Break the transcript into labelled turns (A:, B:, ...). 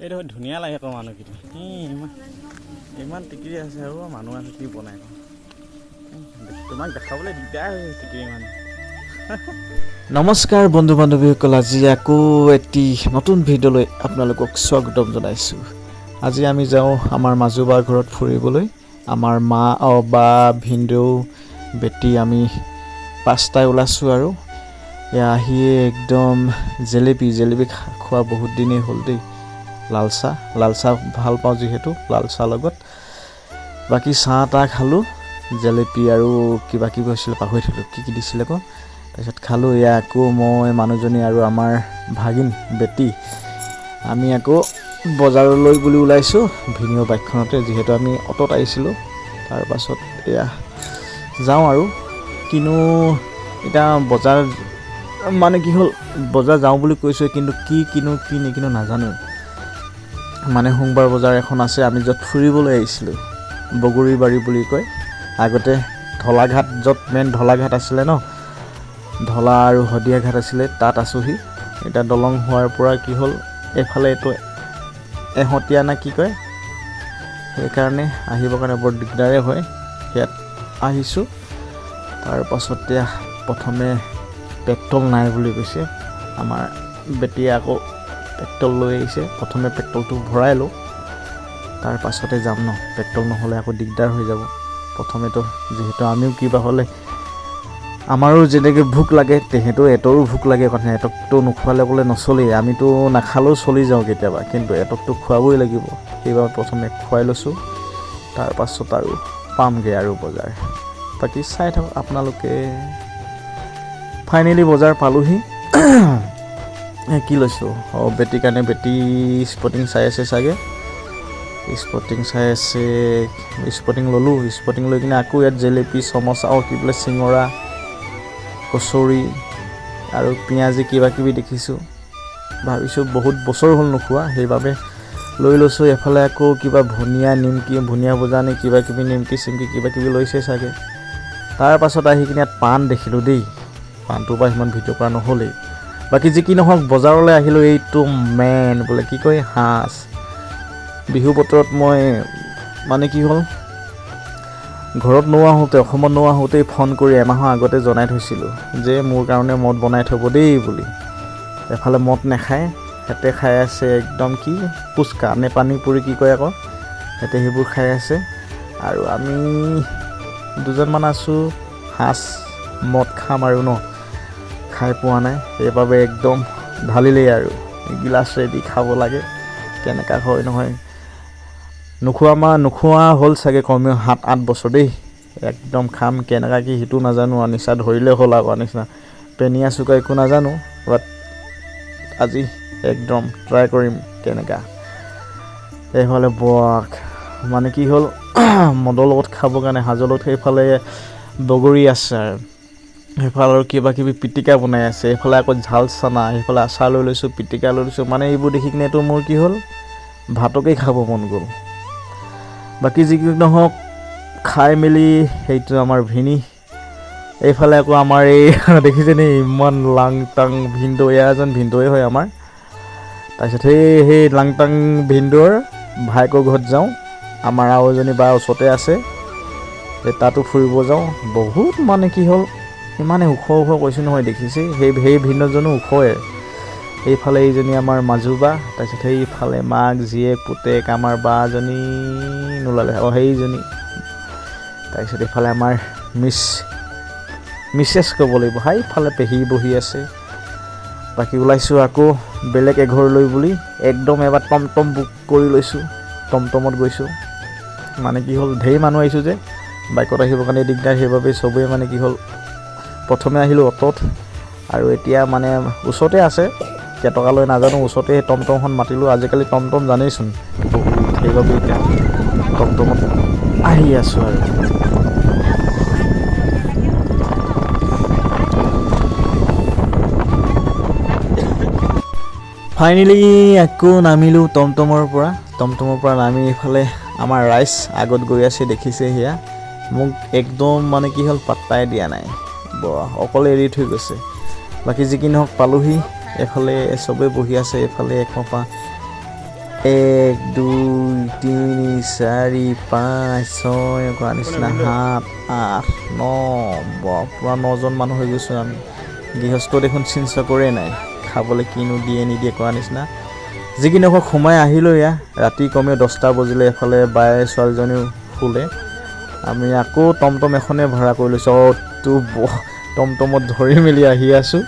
A: এইটো ধুনীয়া লাগে আকৌ মানুহকেইটা ইমান ইমান টিকিৰি আছে আৰু মানুহ আছে কি বনাই তোমাক দেখাবলৈ দিগদাৰ হৈ টিকিৰি মানুহ। নমস্কাৰ বন্ধু বান্ধৱীসকল, আজি আকৌ এটি নতুন ভিডিঅ'লৈ আপোনালোকক স্বাগতম জনাইছোঁ। আজি আমি যাওঁ আমাৰ মাজুবাৰ ঘৰত ফুৰিবলৈ। আমাৰ মা বা ভিনদেউ বেটি আমি পাঁচটাই ওলাইছোঁ আৰু আহিয়ে একদম জেলেপি খোৱা বহুত দিনেই হ'ল দেই। লাল চাহ ভাল পাওঁ যিহেতু, লাল চাহ লগত বাকী চাহ তাহ খালোঁ, জেলেপি আৰু কিবা কিবি হৈছিলে পাহৰি থাকিলোঁ কি দিছিলে আকৌ। তাৰপিছত খালোঁ। আকৌ মই মানুহজনী আৰু আমাৰ ভাগিন বেটি আমি আকৌ বজাৰলৈ বুলি ওলাইছোঁ ভিনিয়ৰ বাইকখনতে, যিহেতু আমি অট'ত আহিছিলোঁ। তাৰপাছত যাওঁ আৰু কিনো এতিয়া বজাৰ মানে কি হ'ল, বজাৰ যাওঁ বুলি কৈছোঁ কিন্তু কি নিকিনো নাজানো। মানে সোমবাৰ বজাৰ এখন আছে, আমি য'ত ফুৰিবলৈ আহিছিলোঁ বগৰীবাৰী বুলি কয়। আগতে ঢলাঘাট, য'ত মেইন ঢলাঘাট আছিলে ন, ঢলা আৰু শদিয়া ঘাট আছিলে, তাত আছোঁহি। এতিয়া দলং হোৱাৰ পৰা কি হ'ল, এইফালে এইটো এহতীয়া নে কি কয়, সেইকাৰণে আহিবৰ কাৰণে বৰ দিগদাৰে হয়। ইয়াত আহিছোঁ। তাৰপাছতে প্ৰথমে পেট্ৰল নাই বুলি কৈছে আমাৰ বেটিয়ে, আকৌ পেট্ৰল লৈ আহিছে। প্ৰথমে পেট্ৰলটো ভৰাই লওঁ, তাৰ পাছতে যাম ন। পেট্ৰল নহ'লে আকৌ দিগদাৰ হৈ যাব। প্ৰথমেতো যিহেতু আমিও কিবা হ'লে আমাৰো যেনেকৈ ভোক লাগে, তেহেঁতৰ এটৰো ভোক লাগে কথা। এটকটো নোখোৱালে বোলে নচলেই। আমিতো নাখালেও চলি যাওঁ কেতিয়াবা, কিন্তু এটকটো খুৱাবই লাগিব। সেইবাবে প্ৰথমে খুৱাই লৈছোঁ, তাৰপাছত আৰু পামগৈ আৰু বজাৰ। বাকী চাই থাকক আপোনালোকে। ফাইনেলি বজাৰ পালোঁহি। কি লৈছোঁ, বেটিৰ কাৰণে বেটি স্পৰ্টিং চাই আছে চাগে, স্পৰ্টিং চাই আছে। স্পৰ্টিং ল'লোঁ। স্পৰ্টিং লৈ কিনে আকৌ ইয়াত জেলেপি, চমচা, কি বোলে চিঙৰা, কচৰি আৰু পিঁয়াজি কিবা কিবি দেখিছোঁ। ভাবিছোঁ বহুত বছৰ হ'ল নোখোৱা, সেইবাবে লৈ লৈছোঁ। এফালে আকৌ কিবা ভুনীয়া নিমকি, ভুনীয়া বজা নে কিবা কিবি নিমকি চিমকি কিবা কিবি লৈছে চাগে। তাৰপাছত আহি কিনে ইয়াত পাণ দেখিলোঁ দেই। পাণটোৰ পৰা সিমান ভিডিঅ' কৰা নহ'লেই। বাকী যি কি নহওক, বজাৰলৈ আহিলোঁ। এইটো মেইন বোলে কি কয়, সাঁজ। বিহু বতৰত মই মানে কি হ'ল, ঘৰত নোহোৱাতে, অসমত নোহোৱাতেই ফোন কৰি এমাহৰ আগতে জনাই থৈছিলোঁ যে মোৰ কাৰণে মদ বনাই থ'ব দেই বুলি। এফালে মদ নাখায়, সিহঁতে খাই আছে একদম কি পুচকা নে পানী পুৰি কি কয় আকৌ, সিহঁতে সেইবোৰ খাই আছে। আৰু আমি দুজনমান আছোঁ, সাঁজ মদ খাম আৰু ন, খাই পোৱা নাই। সেইবাবে একদম ঢালিলেই আৰু গিলাচ ৰেডি, খাব লাগে। কেনেকুৱা হয় নহয়, নোখোৱা হ'ল চাগে কমেও 7-8 বছৰ দেই। একদম খাম কেনেকুৱা কি সেইটো নাজানো আৰু, নিচা ধৰিলে হ'ল আৰু নিচিনা। পেনিয়া চুকা একো নাজানো, বাট আজি একদম ট্ৰাই কৰিম কেনেকুৱা। এইফালে মানে কি হ'ল, মদৰ লগত খাবৰ কাৰণে সাজৰ লগত, সেইফালে বগৰী আচাৰ, সেইফালে আৰু কিবা কিবি পিটিকা বনাই আছে। এইফালে আকৌ ঝাল চানা, সেইফালে আচাৰ লৈ লৈছোঁ, পিটিকা লৈ লৈছোঁ। মানে এইবোৰ দেখি কিনেতো মোৰ কি হ'ল, ভাতকেই খাব মন গ'ল। বাকী যি কি নহওক, খাই মেলি সেইটো আমাৰ ভিনি। এইফালে আকৌ আমাৰ এই দেখিছেনে ইমান লাংটাং ভিনদেউ, এজন ভিনদেউৱে হয় আমাৰ। তাৰপিছত সেই লাংটাং ভিনদেউৰ ভায়েকৰ ঘৰত যাওঁ। আমাৰ আৰু এজনী বা ওচৰতে আছে, তাতো ফুৰিব যাওঁ। বহুত মানে কি হ'ল, ইমানে ওখ কৈছোঁ নহয়, দেখিছে সেই ভিনদেউজনো ওখয়ে। এইফালে এইজনী আমাৰ মাজু বা, তাৰপিছত সেইফালে মাক জীয়েক পুতেক আমাৰ বাজনী নোলালে, সেইজনী। তাৰপিছত এইফালে আমাৰ মিছেছ ক'ব লাগিব, সেইফালে পেহী বহি আছে। বাকী ওলাইছোঁ আকৌ বেলেগ এঘৰলৈ বুলি, একদম এবাৰ টমটম বুক কৰি লৈছোঁ, টমটমত গৈছোঁ। মানে কি হ'ল, ঢেৰ মানুহ আহিছোঁ যে, বাইকত আহিবৰ কাৰণে দিগদাৰ। সেইবাবে চবেই মানে কি হ'ল, প্ৰথমে আহিলোঁ অট'ত, আৰু এতিয়া মানে ওচৰতে আছে, কেইটকা লৈ নাজানো, ওচৰতে টমটমখন মাতিলোঁ। আজিকালি টমটম জানেইচোন বহুত, সেইবাবে এতিয়া টমটমত আহি আছোঁ আৰু। ফাইনেলি আকৌ নামিলোঁ টমটমৰ পৰা নামি এইফালে আমাৰ ৰাইজ আগত গৈ আছে, দেখিছে সেয়া। মোক একদম মানে কি হ'ল, পাত্তাই দিয়া নাই, অকলে এৰি থৈ গৈছে। বাকী যি কি নহওক পালোহি। এইফালে চবেই বহি আছে, এইফালে একমপা 1 2 3 4 5 6 কৰা নিচিনা 7 8 9 পুৰা 9জন মানুহ হৈ গৈছোঁ আমি। গৃহস্থ দেখোন চিন্তা কৰে নাই খাবলৈ কিনো দিয়ে নিদিয়ে কৰা নিচিনা। যি কি নহওক সোমাই আহিলোঁ। এয়া ৰাতি কমেও 10টা বজিলে। এফালে বাই ছোৱালীজনীও শুলে। আমি আকৌ টমটম এখনে ভাড়া কৰি লৈছোঁ। টমটমত ধৰি মেলি আহি আছোঁ।